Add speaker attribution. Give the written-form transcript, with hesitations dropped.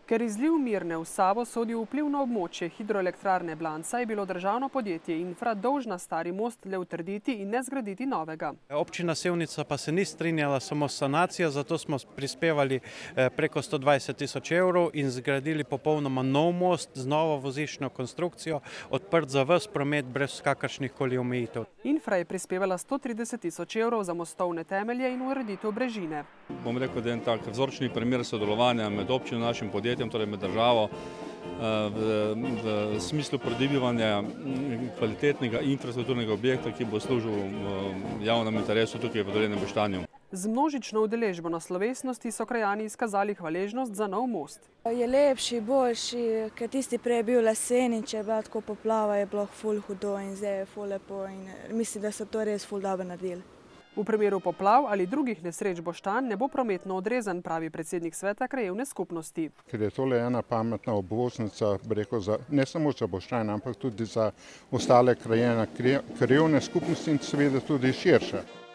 Speaker 1: Ker izliv Mirne v Savo sodi v vplivno območje hidroelektrarne Blanca, je bilo državno podjetje Infra dolžna stari most le utrditi in ne zgraditi novega.
Speaker 2: Občina Sevnica pa se ni strinjala samo s sanacijo, zato smo prispevali preko 120 tisoč evrov in zgradili popolnoma nov most z novo voziščno konstrukcijo, odprt za ves promet brez kakršnih koli omejitev.
Speaker 1: Infra je prispevala 130 tisoč evrov za mostovne temelje in ureditev brežine.
Speaker 3: Bom rekel, da je en tak vzorčni primer sodelovanja med občino in našim podjetjem, torej med državo, v smislu pridobivanja kvalitetnega infrastrukturnega objekta, ki bo služil javnemu interesu tukaj v Dolenjem Boštanju.
Speaker 1: Z množično udeležbo na slovesnosti so krajani izkazali hvaležnost za nov most.
Speaker 4: Je lepši, boljši, ker tisti prej je bil lesen in če je bila tako poplava, je bilo ful hudo in zdaj je ful lepo in mislim, da so to res ful dobro naredili.
Speaker 1: V primeru poplav ali drugih nesreč Boštanj ne bo prometno odrezan, pravi predsednik sveta krajevne skupnosti.
Speaker 5: Ker je tole ena pametna obvoznica, ne samo za Boštanj, ampak tudi za ostale krajevne skupnosti in seveda tudi širše.